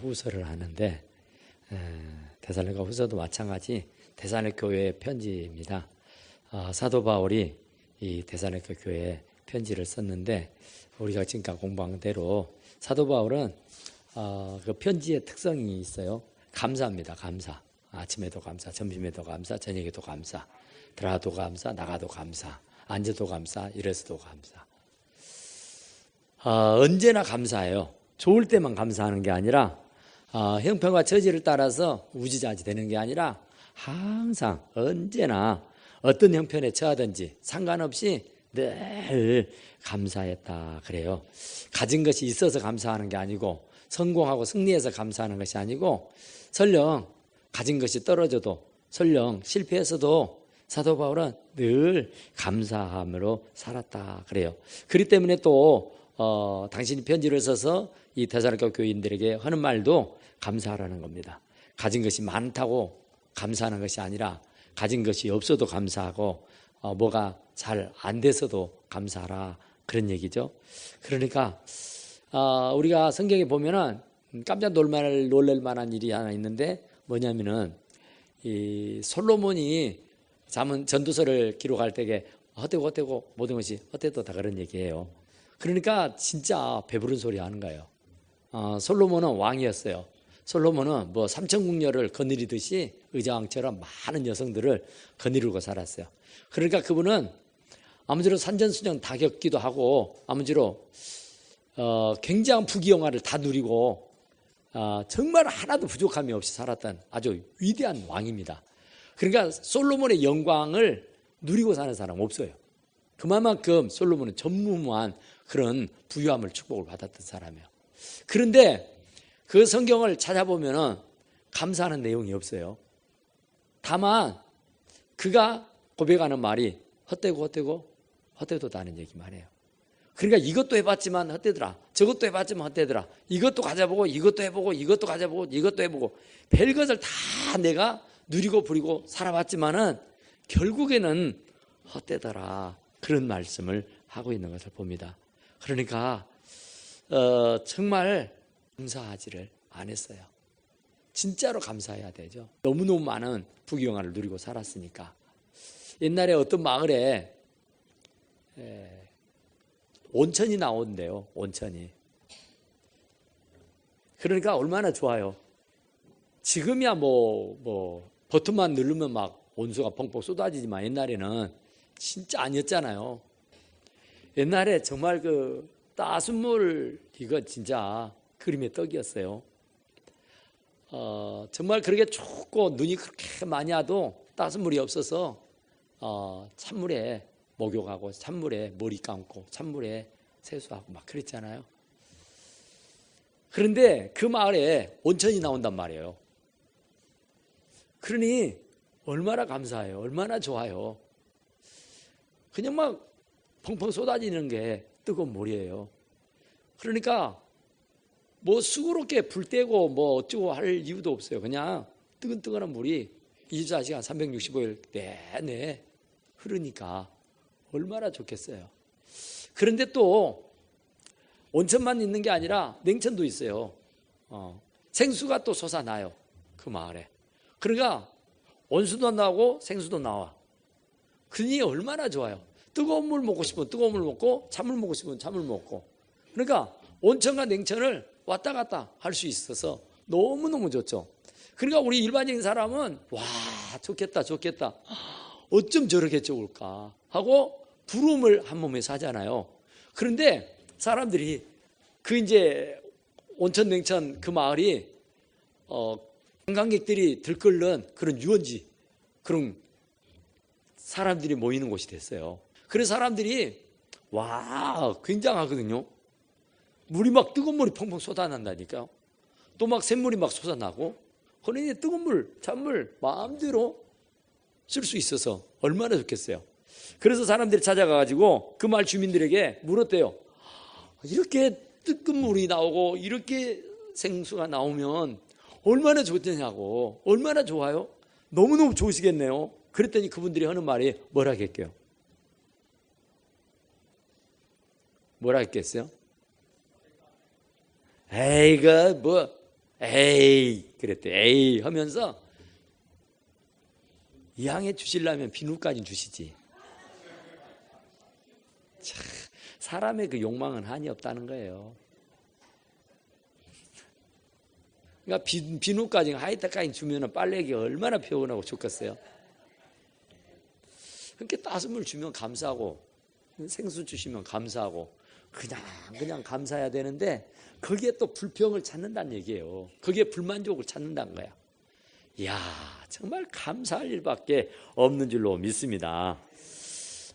후서를 하는데 데살로니가 후서도 마찬가지 데살로니가 교회의 편지입니다. 사도 바울이 이 데살로니가 교회에 편지를 썼는데 우리가 지금까지 공부한 대로 사도 바울은 그 편지의 특성이 있어요. 감사합니다. 감사. 아침에도 감사, 점심에도 감사, 저녁에도 감사, 들어가도 감사, 나가도 감사, 앉아도 감사, 일어서도 감사. 언제나 감사해요. 좋을 때만 감사하는 게 아니라 형편과 처지를 따라서 우지자지 되는 게 아니라 항상 언제나 어떤 형편에 처하든지 상관없이 늘 감사했다 그래요. 가진 것이 있어서 감사하는 게 아니고 성공하고 승리해서 감사하는 것이 아니고 설령 가진 것이 떨어져도 설령 실패해서도 사도 바울은 늘 감사함으로 살았다 그래요. 그렇기 때문에 또 당신이 편지를 써서 이 데살로니가 교인들에게 하는 말도 감사하라는 겁니다. 가진 것이 많다고 감사하는 것이 아니라 가진 것이 없어도 감사하고 뭐가 잘 안 돼서도 감사하라 그런 얘기죠. 그러니까 우리가 성경에 보면은 깜짝 놀랄 만한 일이 하나 있는데 뭐냐면은 이 솔로몬이 전도서를 기록할 때에 헛되고 모든 것이 헛되다 그런 얘기예요. 그러니까 진짜 배부른 소리 하는 거예요. 솔로몬은 왕이었어요. 솔로몬은 뭐 삼천궁녀를 거느리듯이 의자왕처럼 많은 여성들을 거느리고 살았어요. 그러니까 그분은 아무쪼록 산전수전 다 겪기도 하고 아무쪼록 굉장한 부귀영화를 다 누리고 정말 하나도 부족함이 없이 살았던 아주 위대한 왕입니다. 그러니까 솔로몬의 영광을 누리고 사는 사람 없어요. 그만큼 솔로몬은 전무후무한 그런 부유함을 축복을 받았던 사람이에요. 그런데 그 성경을 찾아보면은 감사하는 내용이 없어요. 다만 그가 고백하는 말이 헛되도다는 얘기만 해요. 그러니까 이것도 해봤지만 헛되더라. 저것도 해봤지만 헛되더라. 이것도 가져보고 이것도 해보고 이것도 가져보고 이것도 해보고 별것을 다 내가 누리고 부리고 살아봤지만은 결국에는 헛되더라. 그런 말씀을 하고 있는 것을 봅니다. 그러니까 정말 감사하지를 안 했어요. 진짜로 감사해야 되죠. 너무너무 많은 부귀영화를 누리고 살았으니까. 옛날에 어떤 마을에 온천이 나온대요. 온천이. 그러니까 얼마나 좋아요. 지금이야 뭐 버튼만 누르면 막 온수가 펑펑 쏟아지지만 옛날에는 진짜 아니었잖아요. 옛날에 정말 그 따순물 이거 진짜 그림의 떡이었어요. 정말 그렇게 춥고 눈이 그렇게 많이 와도 따순물이 없어서 찬물에 목욕하고 찬물에 머리 감고 찬물에 세수하고 막 그랬잖아요. 그런데 그 마을에 온천이 나온단 말이에요. 그러니 얼마나 감사해요. 얼마나 좋아요. 그냥 막 펑펑 쏟아지는 게 뜨거운 물이에요. 그러니까 뭐 수고롭게 불 떼고 뭐 어쩌고 할 이유도 없어요. 그냥 뜨끈뜨끈한 물이 24시간 365일 내내 흐르니까 얼마나 좋겠어요. 그런데 또 온천만 있는 게 아니라 냉천도 있어요. 생수가 또 솟아나요. 그 마을에. 그러니까 온수도 나오고 생수도 나와. 그러니 얼마나 좋아요. 뜨거운 물 먹고 싶으면 뜨거운 물 먹고 찬물 먹고 싶으면 찬물 먹고. 그러니까 온천과 냉천을 왔다 갔다 할 수 있어서 너무너무 좋죠. 그러니까 우리 일반적인 사람은 와 좋겠다 어쩜 저렇게 좋을까 하고 부러움을 한 몸에 사잖아요. 그런데 사람들이 그 이제 온천 냉천 그 마을이 관광객들이 들끓는 그런 유원지 그런 사람들이 모이는 곳이 됐어요. 그래서 사람들이 와 굉장하거든요. 물이 막 뜨거운 물이 펑펑 쏟아난다니까요. 또 막 샘물이 막 솟아나고 그러니 뜨거운 물, 찬물 마음대로 쓸 수 있어서 얼마나 좋겠어요. 그래서 사람들이 찾아가가지고 그 마을 주민들에게 물었대요. 이렇게 뜨거운 물이 나오고 이렇게 생수가 나오면 얼마나 좋겠냐고. 얼마나 좋아요? 너무너무 좋으시겠네요. 그랬더니 그분들이 하는 말이 뭐라 했겠어요? 뭐라 했겠어요? 에이, 뭐 에이 그랬대. 에이 하면서 이왕에 주시려면 비누까지 주시지. 참, 사람의 그 욕망은 한이 없다는 거예요. 그러니까 비누까지 하이트까지 주면 빨래기 얼마나 피곤하고 좋겠어요. 그렇게 따스물 주면 감사하고 생수 주시면 감사하고 그냥 감사해야 되는데 거기에 또 불평을 찾는다는 얘기예요. 거기에 불만족을 찾는다는 거야. 이야 정말 감사할 일밖에 없는 줄로 믿습니다.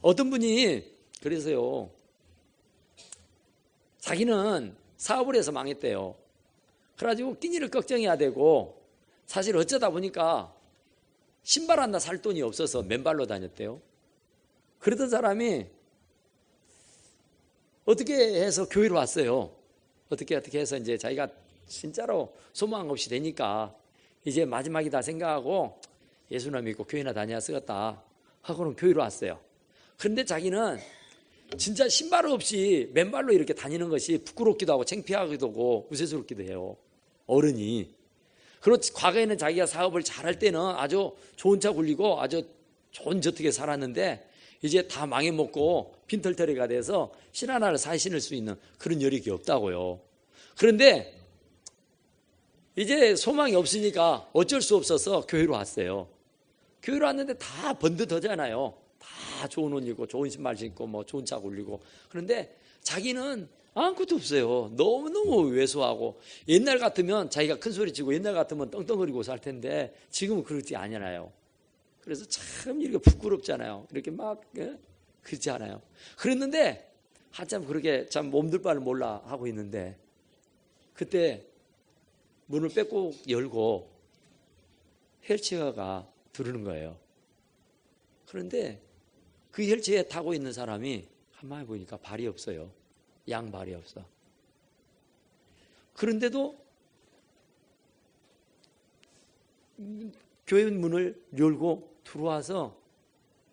어떤 분이 그래서요 자기는 사업을 해서 망했대요. 그래가지고 끼니를 걱정해야 되고 사실 어쩌다 보니까 신발 하나 살 돈이 없어서 맨발로 다녔대요. 그러던 사람이 어떻게 해서 교회로 왔어요. 어떻게 해서 이제 자기가 진짜로 소망 없이 되니까 이제 마지막이다 생각하고 예수나 믿고 교회나 다녀야 쓰겠다 하고는 교회로 왔어요. 그런데 자기는 진짜 신발 없이 맨발로 이렇게 다니는 것이 부끄럽기도 하고 창피하기도 하고 우스꽝스럽기도 해요. 어른이. 그리고 과거에는 자기가 사업을 잘할 때는 아주 좋은 차 굴리고 아주 좋은 저택에 살았는데 이제 다 망해먹고 빈털터리가 돼서 신 하나를 사에 신을 수 있는 그런 여력이 없다고요. 그런데 이제 소망이 없으니까 어쩔 수 없어서 교회로 왔어요. 교회로 왔는데 다 번듯하잖아요. 다 좋은 옷 입고 좋은 신발 신고 뭐 좋은 차 굴리고. 그런데 자기는 아무것도 없어요. 너무너무 왜소하고 옛날 같으면 자기가 큰 소리 치고 옛날 같으면 떵떵거리고 살 텐데 지금은 그렇지 않잖아요. 그래서 참 이렇게 부끄럽잖아요. 이렇게 막 그렇지 않아요. 그랬는데 한참 그렇게 참 몸둘 바를 몰라 하고 있는데 그때 문을 빼고 열고 휠체어가 들어오는 거예요. 그런데 그 휠체어에 타고 있는 사람이 가만히 보니까 발이 없어요. 양발이 없어. 그런데도 교회 문을 열고 들어와서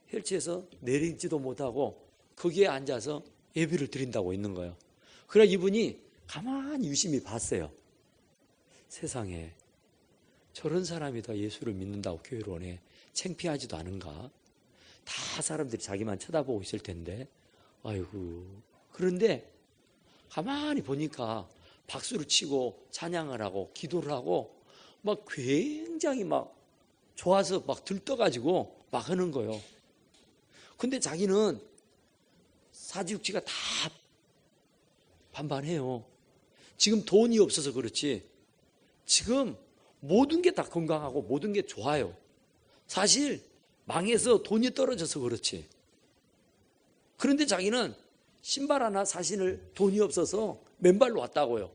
휠체어에서 내리지도 못하고 거기에 앉아서 예배를 드린다고 있는 거예요. 그래 이분이 가만히 유심히 봤어요. 세상에 저런 사람이 다 예수를 믿는다고 교회로 오네. 창피하지도 않은가? 다 사람들이 자기만 쳐다보고 있을 텐데 아이고. 그런데 가만히 보니까 박수를 치고 찬양을 하고 기도를 하고 막 굉장히 막 좋아서 막 들떠가지고 막 하는 거예요. 근데 자기는 사지육지가 다 반반해요. 지금 돈이 없어서 그렇지 지금 모든 게 다 건강하고 모든 게 좋아요. 사실 망해서 돈이 떨어져서 그렇지. 그런데 자기는 신발 하나 사신을 돈이 없어서 맨발로 왔다고요.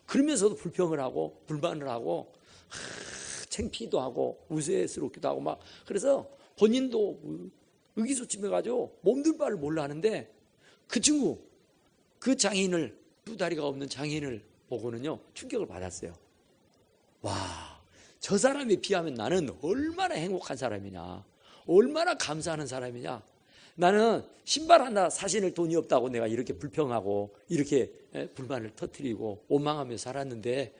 그러면서도 불평을 하고 불만을 하고 창피도 하고 우스꽝스럽기도 하고 막 그래서 본인도 의기소침해가지고 몸둘 바를 몰라 하는데 그 친구 그 장애인을 두 다리가 없는 장애인을 보고는요 충격을 받았어요. 와, 저 사람에 비하면 나는 얼마나 행복한 사람이냐, 얼마나 감사하는 사람이냐. 나는 신발 하나 사신을 돈이 없다고 내가 이렇게 불평하고 이렇게 불만을 터뜨리고 원망하며 살았는데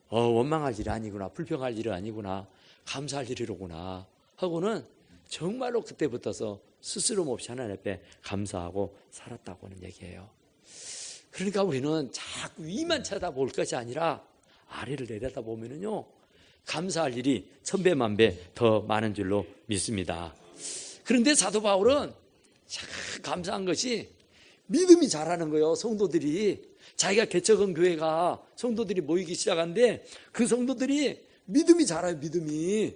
원망할 일이 아니구나, 불평할 일이 아니구나, 감사할 일이로구나 하고는 정말로 그때부터서 스스럼 없이 하나님 앞에 감사하고 살았다고 하는 얘기예요. 그러니까 우리는 자꾸 위만 쳐다볼 것이 아니라 아래를 내려다보면은요 감사할 일이 천배만배 더 많은 줄로 믿습니다. 그런데 사도 바울은 참 감사한 것이 믿음이 자라는 거예요. 성도들이 자기가 개척한 교회가 성도들이 모이기 시작한데 그 성도들이 믿음이 자라요. 믿음이.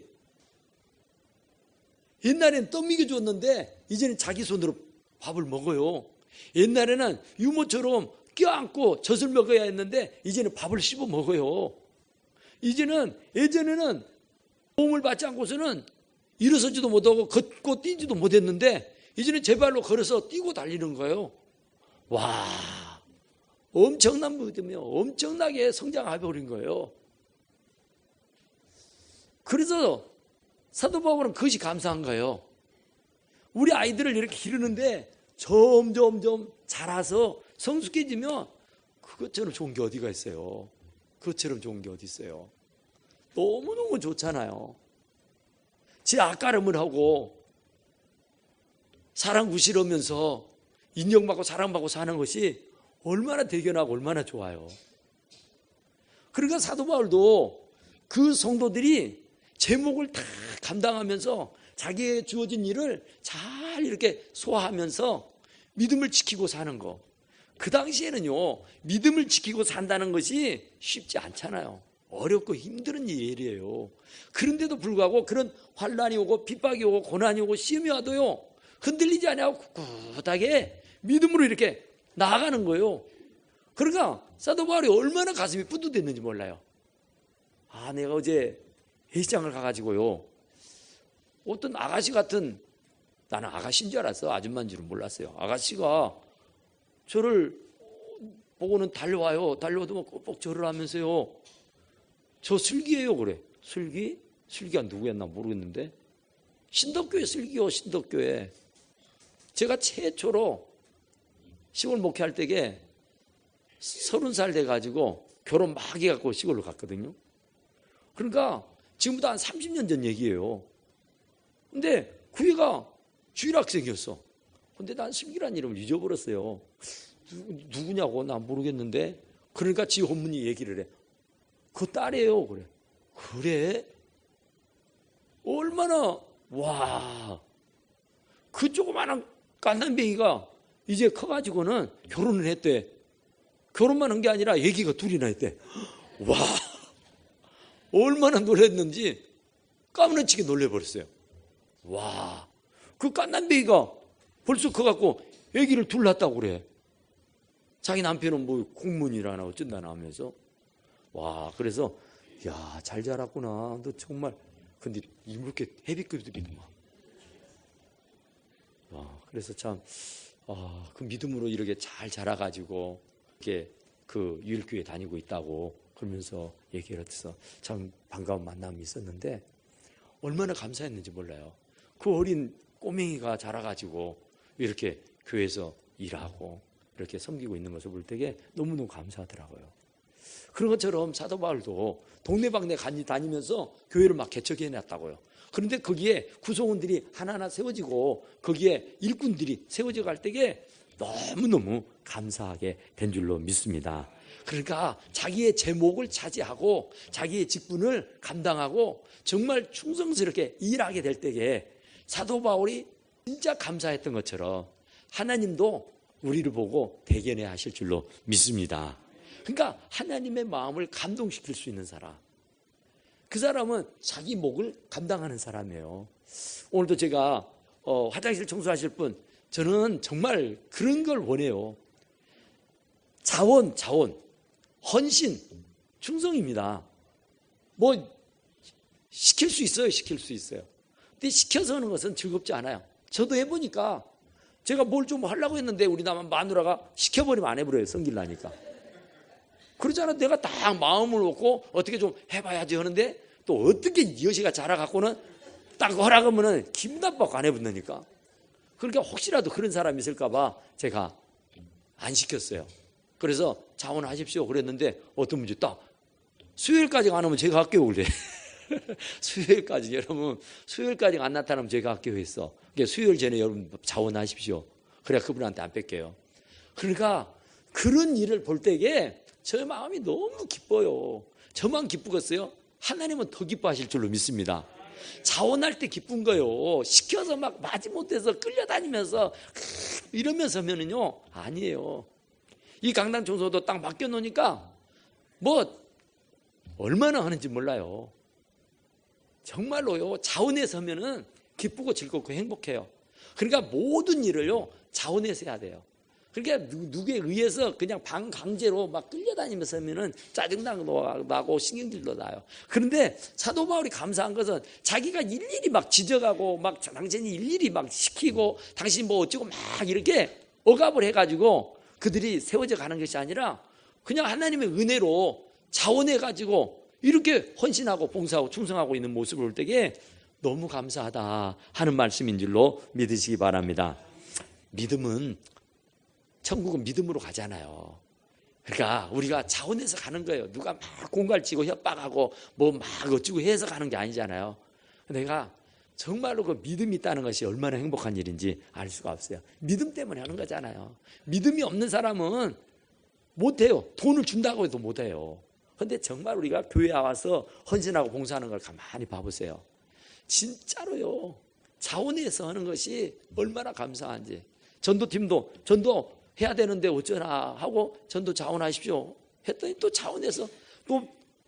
옛날에는 떡 먹여줬는데 이제는 자기 손으로 밥을 먹어요. 옛날에는 유모처럼 껴안고 젖을 먹어야 했는데 이제는 밥을 씹어 먹어요. 이제는 예전에는 도움을 받지 않고서는 일어서지도 못하고 걷고 뛰지도 못했는데 이제는 제 발로 걸어서 뛰고 달리는 거예요. 와, 엄청난 믿음이요. 엄청나게 성장해버린 거예요. 그래서 사도 바울은 그것이 감사한 거예요. 우리 아이들을 이렇게 기르는데 점점 자라서 성숙해지면 그것처럼 좋은 게 어디가 있어요. 그것처럼 좋은 게 어디 있어요? 너무너무 좋잖아요. 제 앞가름을 하고 사랑 구실하면서 인정받고 사랑받고 사는 것이 얼마나 대견하고 얼마나 좋아요. 그러니까 사도 바울도 그 성도들이 제목을 다 감당하면서 자기에게 주어진 일을 잘 이렇게 소화하면서 믿음을 지키고 사는 거. 그 당시에는요, 믿음을 지키고 산다는 것이 쉽지 않잖아요. 어렵고 힘든 일이에요. 그런데도 불구하고 그런 환난이 오고 핍박이 오고 고난이 오고 시험이 와도요, 흔들리지 않고 꿋꿋하게 믿음으로 이렇게 나아가는 거예요. 그러니까 사도 바울이 얼마나 가슴이 뿌듯했는지 몰라요. 아, 내가 어제 회시장을 가가지고요, 어떤 아가씨 같은, 나는 아가씨인 줄 알았어. 아줌마인 줄은 몰랐어요. 아가씨가 저를 보고는 달려와요. 달려와도 막 꼭꼭 절을 하면서요, 저 슬기예요. 그래. 슬기? 슬기가 누구였나 모르겠는데, 신덕교회 슬기요. 신덕교회. 제가 최초로 시골 목회할 때에 30살 돼가지고 결혼 막 해갖고 시골로 갔거든요. 그러니까 지금부터 한 30년 전 얘기예요. 근데 그 애가 주일학생이었어. 근데 난 슬기란 이름을 잊어버렸어요. 누구냐고 난 모르겠는데, 그러니까 지 어머니 얘기를 해. 그 딸이에요. 그래. 그래? 얼마나, 와, 그 조그마한 깐난뱅이가 이제 커가지고는 결혼을 했대. 결혼만 한 게 아니라 애기가 둘이나 했대. 와, 얼마나 놀랐는지 까무러치게 놀래버렸어요. 와, 그 깐난뱅이가 벌써 커갖고 애기를 둘 낳았다고 그래. 자기 남편은 뭐 공무원이라나 어쩐다나 하면서. 와, 그래서 야, 잘 자랐구나. 너 정말. 근데 이렇게 헤비급들이더만. 와, 그래서 참, 그 믿음으로 이렇게 잘 자라가지고 이렇게 그 유일교회 다니고 있다고 그러면서 얘기를 해서 참 반가운 만남이 있었는데, 얼마나 감사했는지 몰라요. 그 어린 꼬맹이가 자라가지고 이렇게 교회에서 일하고 이렇게 섬기고 있는 것을 볼 때에 너무너무 감사하더라고요. 그런 것처럼 사도 바울도 동네방네 다니면서 교회를 막 개척해 놨다고요. 그런데 거기에 구성원들이 하나하나 세워지고 거기에 일꾼들이 세워져 갈 때에 너무너무 감사하게 된 줄로 믿습니다. 그러니까 자기의 제목을 차지하고 자기의 직분을 감당하고 정말 충성스럽게 일하게 될 때에 사도 바울이 진짜 감사했던 것처럼 하나님도 우리를 보고 대견해 하실 줄로 믿습니다. 그러니까 하나님의 마음을 감동시킬 수 있는 사람, 그 사람은 자기 목을 감당하는 사람이에요. 오늘도 제가 화장실 청소하실 분, 저는 정말 그런 걸 원해요. 자원, 헌신, 충성입니다. 뭐 시킬 수 있어요. 시킬 수 있어요. 근데 시켜서 하는 것은 즐겁지 않아요. 저도 해보니까 제가 뭘 좀 하려고 했는데 우리 마누라가 시켜버리면 안 해버려요. 성질나니까. 그러잖아. 내가 딱 마음을 놓고 어떻게 좀 해봐야지 하는데 또 어떻게 여시가 자라갖고는 딱 허락하면은 기분 나빠서 안 해본다니까. 그러니까 혹시라도 그런 사람이 있을까봐 제가 안 시켰어요. 그래서 자원하십시오 그랬는데 어떤 분이 딱 수요일까지 안 오면 제가 할게요 그래. 수요일까지, 여러분 수요일까지 안 나타나면 제가 할게요 했어. 그러니까 수요일 전에 여러분 자원하십시오. 그래야 그분한테 안 뺄게요. 그러니까 그런 일을 볼 때에 저 마음이 너무 기뻐요. 저만 기쁘겠어요? 하나님은 더 기뻐하실 줄로 믿습니다. 자원할 때 기쁜 거요. 시켜서 막 마지못해서 끌려다니면서 이러면서 하면은요, 아니에요. 이 강당 청소도 딱 맡겨놓으니까 뭐 얼마나 하는지 몰라요. 정말로요, 자원해서 하면은 기쁘고 즐겁고 행복해요. 그러니까 모든 일을요 자원해서 해야 돼요. 그러니까 누구에 의해서 그냥 반강제로 막 끌려다니면서 하면은 짜증나고 나고 신경질도 나요. 그런데 사도 바울이 감사한 것은 자기가 일일이 막 지적하고 막 당신이 일일이 막 시키고 당신이 뭐 어쩌고 막 이렇게 억압을 해가지고 그들이 세워져 가는 것이 아니라 그냥 하나님의 은혜로 자원해가지고 이렇게 헌신하고 봉사하고 충성하고 있는 모습을 볼 때에 너무 감사하다 하는 말씀인 줄로 믿으시기 바랍니다. 믿음은, 천국은 믿음으로 가잖아요. 그러니까 우리가 자원해서 가는 거예요. 누가 막 공갈치고 협박하고 뭐 막 어쩌고 해서 가는 게 아니잖아요. 내가 정말로 그 믿음이 있다는 것이 얼마나 행복한 일인지 알 수가 없어요. 믿음 때문에 하는 거잖아요. 믿음이 없는 사람은 못해요. 돈을 준다고 해도 못해요. 그런데 정말 우리가 교회에 와서 헌신하고 봉사하는 걸 가만히 봐보세요. 진짜로요. 자원해서 하는 것이 얼마나 감사한지. 전도팀도 전도 해야 되는데 어쩌나 하고 전도 자원하십시오 했더니 또 자원해서 또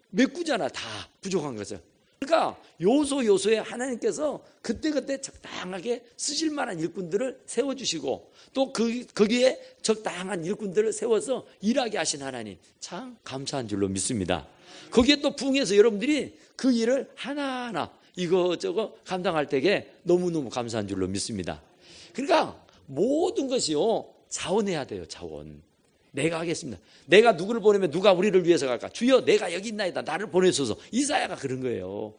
메꾸잖아. 다 부족한 것을. 그러니까 요소요소에 하나님께서 그때그때 적당하게 쓰실 만한 일꾼들을 세워주시고 또 거기에 적당한 일꾼들을 세워서 일하게 하신 하나님, 참 감사한 줄로 믿습니다. 거기에 또 부흥해서 여러분들이 그 일을 하나하나 이거저거 감당할 때에 너무너무 감사한 줄로 믿습니다. 그러니까 모든 것이요, 자원해야 돼요. 자원. 내가 하겠습니다. 내가 누구를 보내면 누가 우리를 위해서 갈까? 주여, 내가 여기 있나이다. 나를 보내소서. 이사야가 그런 거예요.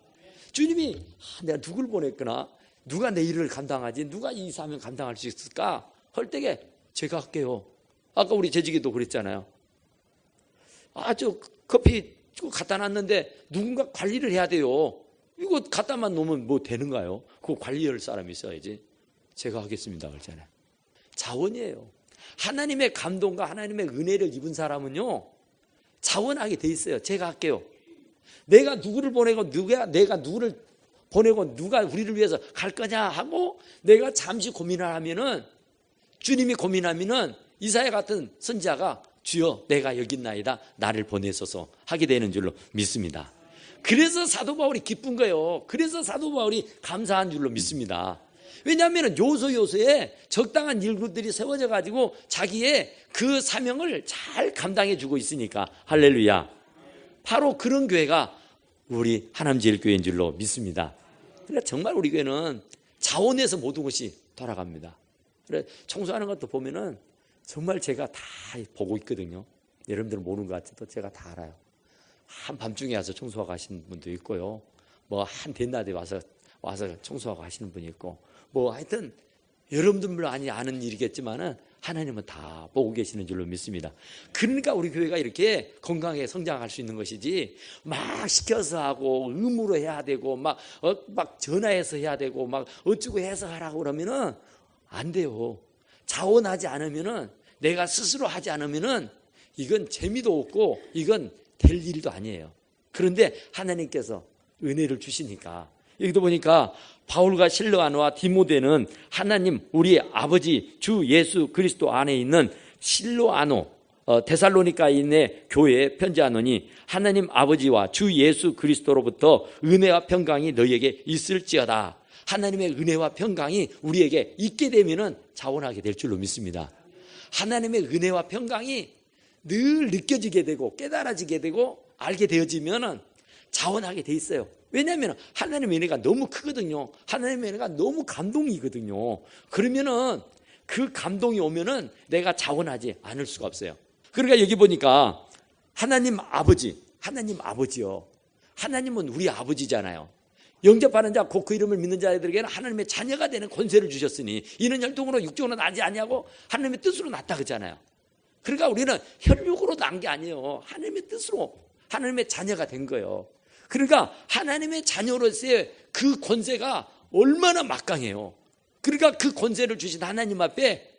주님이 내가 누구를 보냈구나. 누가 내 일을 감당하지? 누가 이 사명 감당할 수 있을까? 할 때에 제가 할게요. 아까 우리 재직이도 그랬잖아요. 저 커피 갖다 놨는데 누군가 관리를 해야 돼요. 이거 갖다만 놓으면 뭐 되는가요? 그거 관리할 사람이 있어야지. 제가 하겠습니다. 그랬잖아요. 자원이에요. 하나님의 감동과 하나님의 은혜를 입은 사람은요, 자원하게 돼 있어요. 제가 할게요. 내가 누구를 보내고 내가 누구를 보내고 누가 우리를 위해서 갈 거냐 하고 내가 잠시 고민을 하면은, 주님이 고민하면은 이사야 같은 선지자가 주여 내가 여기 있나이다. 나를 보내소서 하게 되는 줄로 믿습니다. 그래서 사도 바울이 기쁜 거예요. 그래서 사도 바울이 감사한 줄로 믿습니다. 왜냐하면 요소요소에 적당한 일꾼들이 세워져 가지고 자기의 그 사명을 잘 감당해 주고 있으니까. 할렐루야. 바로 그런 교회가 우리 하남제일교회인 줄로 믿습니다. 그러니까 정말 우리 교회는 자원해서 모든 것이 돌아갑니다. 그래, 청소하는 것도 보면은 정말 제가 다 보고 있거든요. 여러분들은 모르는 것 같아도 제가 다 알아요. 한밤중에 와서 청소하고 하시는 분도 있고요. 뭐 한 대낮에 와서 청소하고 하시는 분이 있고, 뭐 하여튼 여러분들 많이 아는 일이겠지만은 하나님은 다 보고 계시는 줄로 믿습니다. 그러니까 우리 교회가 이렇게 건강하게 성장할 수 있는 것이지, 막 시켜서 하고 의무로 해야 되고 막 전화해서 해야 되고 막 어쩌고 해서 하라고 그러면은 안 돼요. 자원하지 않으면은, 내가 스스로 하지 않으면은 이건 재미도 없고 이건 될 일도 아니에요. 그런데 하나님께서 은혜를 주시니까, 여기도 보니까 바울과 실로아노와 디모데는 하나님 우리 아버지 주 예수 그리스도 안에 있는 실로아노 데살로니가에 있는 교회에 편지하노니, 하나님 아버지와 주 예수 그리스도로부터 은혜와 평강이 너희에게 있을지어다. 하나님의 은혜와 평강이 우리에게 있게 되면은 자원하게 될 줄로 믿습니다. 하나님의 은혜와 평강이 늘 느껴지게 되고 깨달아지게 되고 알게 되어지면은 자원하게 돼 있어요. 왜냐하면 하나님의 은혜가 너무 크거든요. 하나님의 은혜가 너무 감동이거든요. 그러면은 그 감동이 오면은 내가 자원하지 않을 수가 없어요. 그러니까 여기 보니까 하나님 아버지요. 하나님은 우리 아버지잖아요. 영접하는 자 곧 그 이름을 믿는 자들에게는 하나님의 자녀가 되는 권세를 주셨으니 이는 혈통으로 육적으로 나지 아니하고 하나님의 뜻으로 났다 그러잖아요. 그러니까 우리는 혈육으로 난 게 아니에요. 하나님의 뜻으로 하나님의 자녀가 된 거예요. 그러니까 하나님의 자녀로서의 그 권세가 얼마나 막강해요. 그러니까 그 권세를 주신 하나님 앞에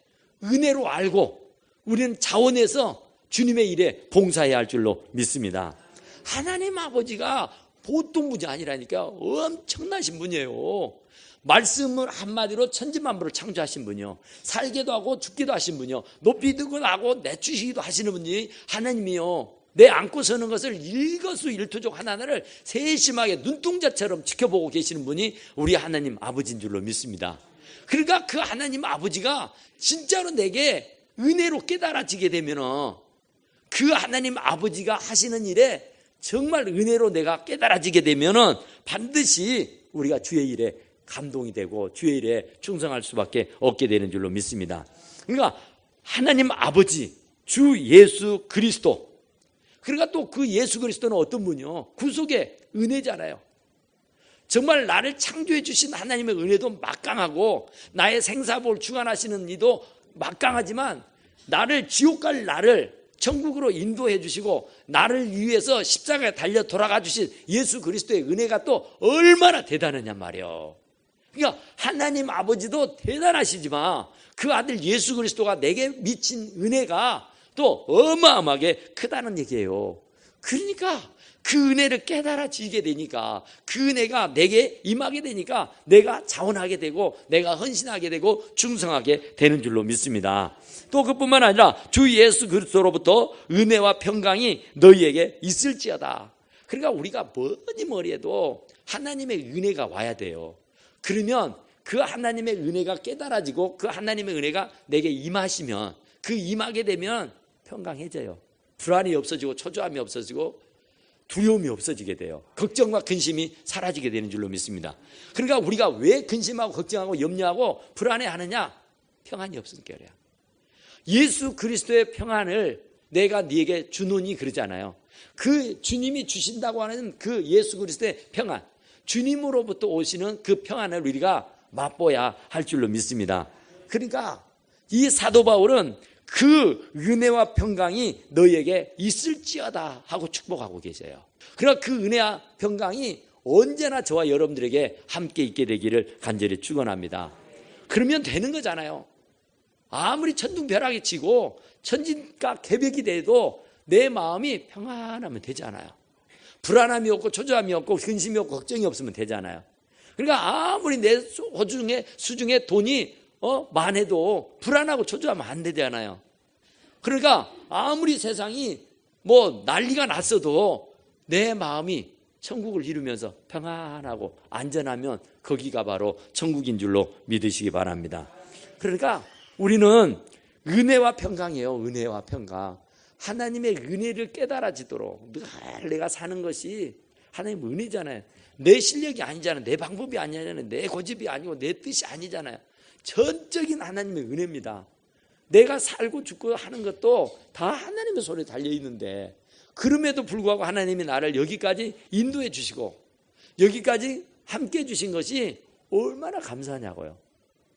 은혜로 알고 우리는 자원해서 주님의 일에 봉사해야 할 줄로 믿습니다. 하나님 아버지가 보통 분이 아니라니까. 엄청나신 분이에요. 말씀을 한마디로 천지만물을 창조하신 분이요, 살게도 하고 죽기도 하신 분이요, 높이도 하고 내추시기도 하시는 분이 하나님이요, 내 안고 서는 것을 일거수일투족 하나하나를 세심하게 눈동자처럼 지켜보고 계시는 분이 우리 하나님 아버지인 줄로 믿습니다. 그러니까 그 하나님 아버지가 진짜로 내게 은혜로 깨달아지게 되면 그 하나님 아버지가 하시는 일에 정말 은혜로 내가 깨달아지게 되면은 반드시 우리가 주의 일에 감동이 되고 주의 일에 충성할 수밖에 없게 되는 줄로 믿습니다. 그러니까 하나님 아버지 주 예수 그리스도, 그러니까 또 그 예수 그리스도는 어떤 분이요? 구속의 은혜잖아요. 정말 나를 창조해 주신 하나님의 은혜도 막강하고 나의 생사복을 주관하시는 이도 막강하지만 나를 지옥 갈 나를 천국으로 인도해 주시고 나를 위해서 십자가에 달려 돌아가 주신 예수 그리스도의 은혜가 또 얼마나 대단하냔 말이에요. 그러니까 하나님 아버지도 대단하시지만 그 아들 예수 그리스도가 내게 미친 은혜가 또 어마어마하게 크다는 얘기예요. 그러니까 그 은혜를 깨달아지게 되니까 그 은혜가 내게 임하게 되니까 내가 자원하게 되고 내가 헌신하게 되고 충성하게 되는 줄로 믿습니다. 또 그뿐만 아니라 주 예수 그리스도로부터 은혜와 평강이 너희에게 있을지어다. 그러니까 우리가 뭐니 뭐니 해도 하나님의 은혜가 와야 돼요. 그러면 그 하나님의 은혜가 깨달아지고 그 하나님의 은혜가 내게 임하시면 그 임하게 되면 평강해져요. 불안이 없어지고 초조함이 없어지고 두려움이 없어지게 돼요. 걱정과 근심이 사라지게 되는 줄로 믿습니다. 그러니까 우리가 왜 근심하고 걱정하고 염려하고 불안해하느냐? 평안이 없으니까 그래요. 예수 그리스도의 평안을 내가 네게 주노니 그러잖아요. 그 주님이 주신다고 하는 그 예수 그리스도의 평안, 주님으로부터 오시는 그 평안을 우리가 맛보아야 할 줄로 믿습니다. 그러니까 이 사도 바울은 그 은혜와 평강이 너희에게 있을지어다 하고 축복하고 계세요. 그러나 그 은혜와 평강이 언제나 저와 여러분들에게 함께 있게 되기를 간절히 축원합니다. 그러면 되는 거잖아요. 아무리 천둥벼락이 치고 천진과 개벽이 돼도 내 마음이 평안하면 되잖아요. 불안함이 없고 초조함이 없고 근심이 없고 걱정이 없으면 되잖아요. 그러니까 아무리 내 수중에 돈이 많아도 불안하고 초조하면 안 되잖아요. 그러니까 아무리 세상이 뭐 난리가 났어도 내 마음이 천국을 이루면서 평안하고 안전하면 거기가 바로 천국인 줄로 믿으시기 바랍니다. 그러니까 우리는 은혜와 평강이에요. 은혜와 평강. 하나님의 은혜를 깨달아지도록 늘 내가 사는 것이 하나님의 은혜잖아요. 내 실력이 아니잖아요. 내 방법이 아니잖아요. 내 고집이 아니고 내 뜻이 아니잖아요. 전적인 하나님의 은혜입니다. 내가 살고 죽고 하는 것도 다 하나님의 손에 달려있는데 그럼에도 불구하고 하나님이 나를 여기까지 인도해 주시고 여기까지 함께 해 주신 것이 얼마나 감사하냐고요.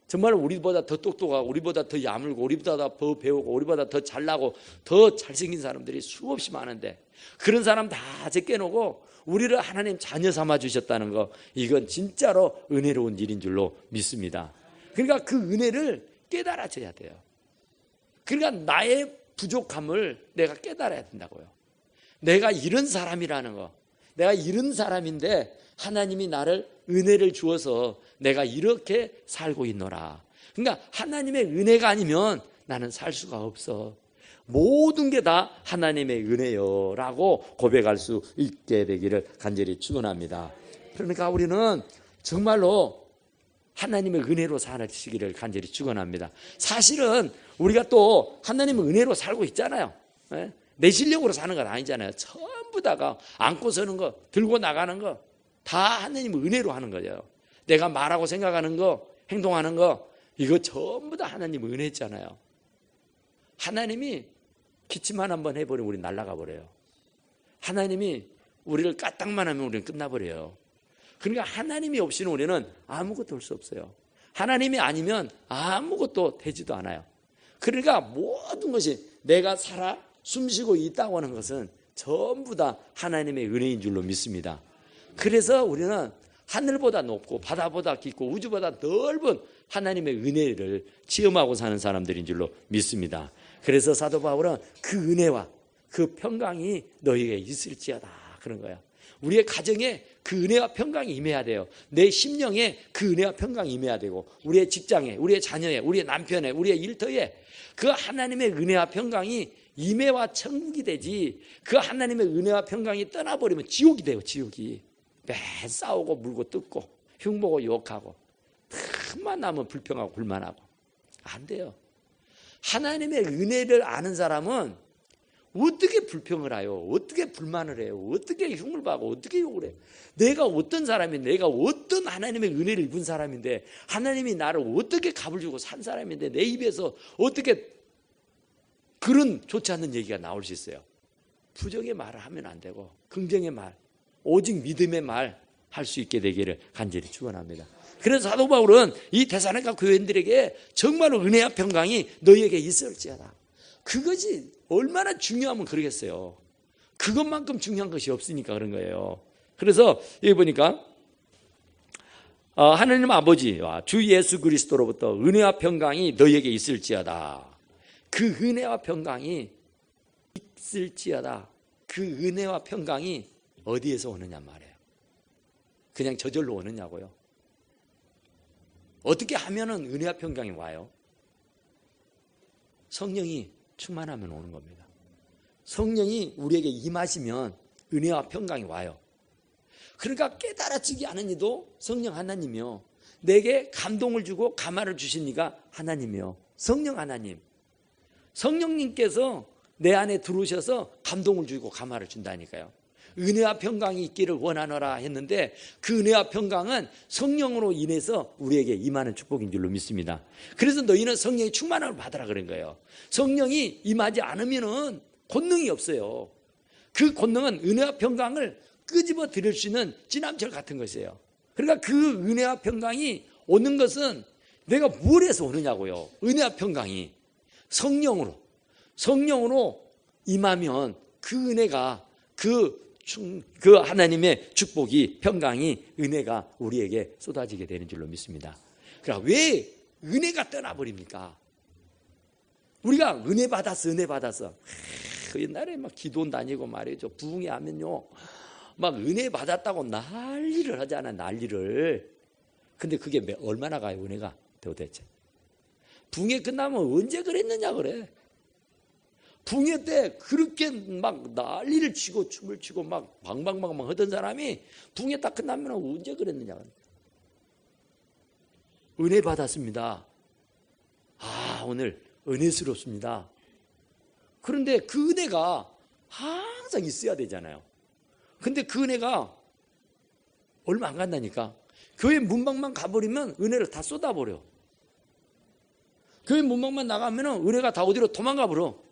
정말 우리보다 더 똑똑하고 우리보다 더 야물고 우리보다 더 배우고 우리보다 더 잘나고 더 잘생긴 사람들이 수없이 많은데 그런 사람 다 제껴놓고 우리를 하나님 자녀 삼아 주셨다는 거, 이건 진짜로 은혜로운 일인 줄로 믿습니다. 그러니까 그 은혜를 깨달아져야 돼요. 그러니까 나의 부족함을 내가 깨달아야 된다고요. 내가 이런 사람이라는 거, 내가 이런 사람인데 하나님이 나를 은혜를 주어서 내가 이렇게 살고 있노라. 그러니까 하나님의 은혜가 아니면 나는 살 수가 없어. 모든 게 다 하나님의 은혜요 라고 고백할 수 있게 되기를 간절히 축원합니다. 그러니까 우리는 정말로 하나님의 은혜로 사시기를 간절히 축원합니다. 사실은 우리가 또 하나님의 은혜로 살고 있잖아요. 내 실력으로 사는 건 아니잖아요. 전부 다가 안고 서는 거, 들고 나가는 거 다 하나님의 은혜로 하는 거예요. 내가 말하고 생각하는 거, 행동하는 거, 이거 전부 다 하나님의 은혜잖아요. 하나님이 기침만 한번 해버리면 우리 날아가 버려요. 하나님이 우리를 까딱만 하면 우리는 끝나버려요. 그러니까 하나님이 없이는 우리는 아무것도 할 수 없어요. 하나님이 아니면 아무것도 되지도 않아요. 그러니까 모든 것이 내가 살아 숨쉬고 있다고 하는 것은 전부 다 하나님의 은혜인 줄로 믿습니다. 그래서 우리는 하늘보다 높고 바다보다 깊고 우주보다 넓은 하나님의 은혜를 체험하고 사는 사람들인 줄로 믿습니다. 그래서 사도 바울은 그 은혜와 그 평강이 너희에게 있을지어다 그런 거야. 우리의 가정에 그 은혜와 평강이 임해야 돼요. 내 심령에 그 은혜와 평강이 임해야 되고 우리의 직장에, 우리의 자녀에, 우리의 남편에, 우리의 일터에 그 하나님의 은혜와 평강이 임해와 천국이 되지, 그 하나님의 은혜와 평강이 떠나버리면 지옥이 돼요. 지옥이. 매 싸우고 물고 뜯고 흉보고 욕하고 틈만 나면 불평하고 불만하고 안 돼요. 하나님의 은혜를 아는 사람은 어떻게 불평을 해요? 어떻게 불만을 해요? 어떻게 흉을 봐고 어떻게 욕을 해요? 내가 어떤 사람인데, 내가 어떤 하나님의 은혜를 입은 사람인데, 하나님이 나를 어떻게 값을 주고 산 사람인데 내 입에서 어떻게 그런 좋지 않는 얘기가 나올 수 있어요? 부정의 말을 하면 안 되고 긍정의 말, 오직 믿음의 말 할 수 있게 되기를 간절히 축원합니다. 그래서 사도 바울은 이 데살로니가 교인들에게 정말로 은혜와 평강이 너희에게 있을지어다. 그것이 얼마나 중요하면 그러겠어요. 그것만큼 중요한 것이 없으니까 그런 거예요. 그래서 여기 보니까 하나님 아버지와 주 예수 그리스도로부터 은혜와 평강이 너희에게 있을지어다. 그 은혜와 평강이 있을지어다. 그 은혜와 평강이 어디에서 오느냐 말이에요. 그냥 저절로 오느냐고요. 어떻게 하면은 은혜와 평강이 와요? 성령이 충만하면 오는 겁니다. 성령이 우리에게 임하시면 은혜와 평강이 와요. 그러니까 깨달아지지 않은 이도 성령 하나님이요, 내게 감동을 주고 감화를 주신 이가 하나님이요, 성령 하나님. 성령님께서 내 안에 들어오셔서 감동을 주고 감화를 준다니까요. 은혜와 평강이 있기를 원하노라 했는데 그 은혜와 평강은 성령으로 인해서 우리에게 임하는 축복인 줄로 믿습니다. 그래서 너희는 성령의 충만함을 받으라 그런 거예요. 성령이 임하지 않으면은 권능이 없어요. 그 권능은 은혜와 평강을 끄집어 들일 수 있는 찌남철 같은 것이에요. 그러니까 그 은혜와 평강이 오는 것은 내가 뭘 해서 오느냐고요. 은혜와 평강이 성령으로 임하면 그 은혜가 그 하나님의 축복이, 평강이, 은혜가 우리에게 쏟아지게 되는 줄로 믿습니다. 그러니까 왜 은혜가 떠나버립니까? 우리가 은혜 받았어. 그 옛날에 막 기도원 다니고 말이죠. 부흥회 하면요, 막 은혜 받았다고 난리를 하잖아, 난리를. 근데 그게 얼마나 가요, 은혜가 도대체? 부흥회 끝나면 언제 그랬느냐 그래. 부흥회 때 그렇게 막 난리를 치고 춤을 추고 막 방방방방 하던 사람이 부흥회 딱 끝나면 언제 그랬느냐. 은혜 받았습니다. 오늘 은혜스럽습니다. 그런데 그 은혜가 항상 있어야 되잖아요. 근데 그 은혜가 얼마 안 간다니까. 교회 문방만 가버리면 은혜를 다 쏟아버려. 교회 문방만 나가면 은혜가 다 어디로 도망가버려.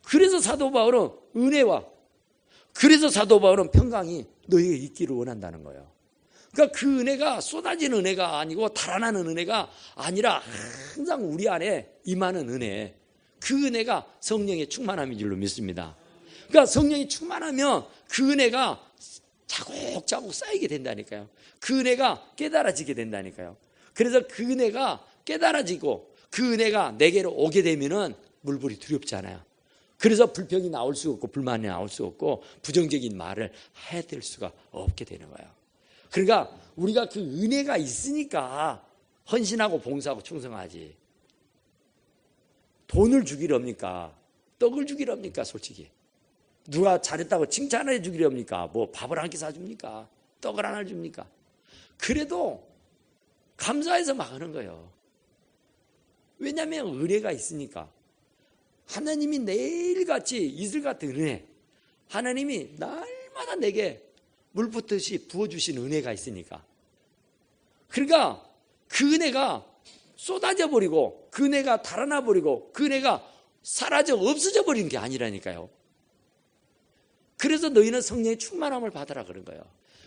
그래서 사도 바울은 평강이 너희에게 있기를 원한다는 거예요. 그러니까 그 은혜가 쏟아지는 은혜가 아니고 달아나는 은혜가 아니라 항상 우리 안에 임하는 은혜, 그 은혜가 성령의 충만함인 줄로 믿습니다. 그러니까 성령이 충만하면 그 은혜가 차곡차곡 쌓이게 된다니까요. 그 은혜가 깨달아지게 된다니까요. 그래서 그 은혜가 깨달아지고 그 은혜가 내게로 오게 되면은 물불이 두렵지 않아요. 그래서 불평이 나올 수 없고 불만이 나올 수 없고 부정적인 말을 해댈 수가 없게 되는 거예요. 그러니까 우리가 그 은혜가 있으니까 헌신하고 봉사하고 충성하지. 돈을 주기를 합니까? 떡을 주기를 합니까? 솔직히 누가 잘했다고 칭찬해 주기를 합니까? 뭐 밥을 한 끼 사줍니까? 떡을 하나 줍니까? 그래도 감사해서 막 하는 거예요. 왜냐하면 은혜가 있으니까. 하나님이 내일같이 이슬같은 은혜, 하나님이 날마다 내게 물붓듯이 부어주신 은혜가 있으니까. 그러니까 그 은혜가 쏟아져 버리고 그 은혜가 달아나 버리고 그 은혜가 사라져 없어져 버리는 게 아니라니까요. 그래서 너희는 성령의 충만함을 받으라 그런 거예요.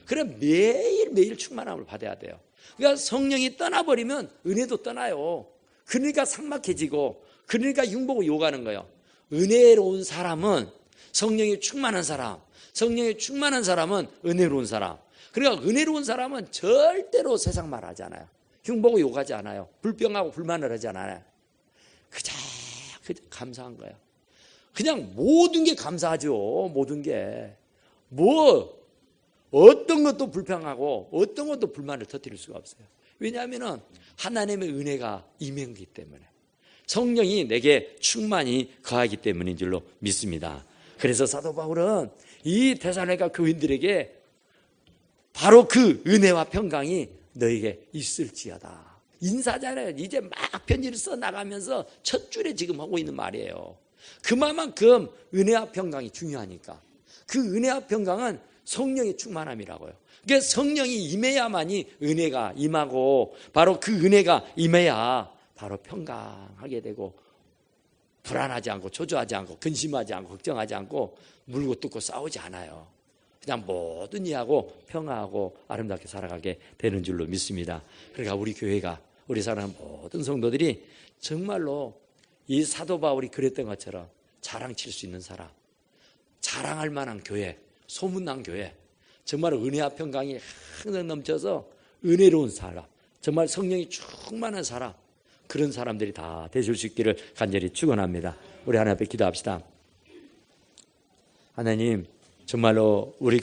그래 매일매일 충만함을 받아야 돼요. 그러니까 성령이 떠나버리면 은혜도 떠나요. 그러니까 삭막해지고, 그러니까 흉보고 욕하는 거예요. 은혜로운 사람은 성령이 충만한 사람, 성령이 충만한 사람은 은혜로운 사람. 그러니까 은혜로운 사람은 절대로 세상 말 하지 않아요. 흉보고 욕하지 않아요. 불평하고 불만을 하지 않아요. 그저 감사한 거예요. 그냥 모든 게 감사하죠. 모든 게. 어떤 것도 불평하고 어떤 것도 불만을 터뜨릴 수가 없어요. 왜냐하면 하나님의 은혜가 임했기 때문에, 성령이 내게 충만히 거하기 때문인 줄로 믿습니다. 그래서 사도 바울은 이 데살로니가 교인들에게 바로 그 은혜와 평강이 너에게 있을지어다. 인사잖아요. 이제 막 편지를 써나가면서 첫 줄에 지금 하고 있는 말이에요. 그만큼 은혜와 평강이 중요하니까. 그 은혜와 평강은 성령의 충만함이라고요. 그러니까 성령이 임해야만이 은혜가 임하고, 바로 그 은혜가 임해야 바로 평강하게 되고, 불안하지 않고 초조하지 않고 근심하지 않고 걱정하지 않고 물고 뜯고 싸우지 않아요. 그냥 모든 이하고 평화하고 아름답게 살아가게 되는 줄로 믿습니다. 그러니까 우리 교회가 우리 사랑하는 모든 성도들이 정말로 이 사도 바울이 그랬던 것처럼 자랑칠 수 있는 사람, 자랑할 만한 교회, 소문난 교회, 정말 은혜와 평강이 항상 넘쳐서 은혜로운 사람, 정말 성령이 충만한 사람, 그런 사람들이 다 되실 수 있기를 간절히 축원합니다. 우리 하나님 앞에 기도합시다. 하나님, 정말로 우리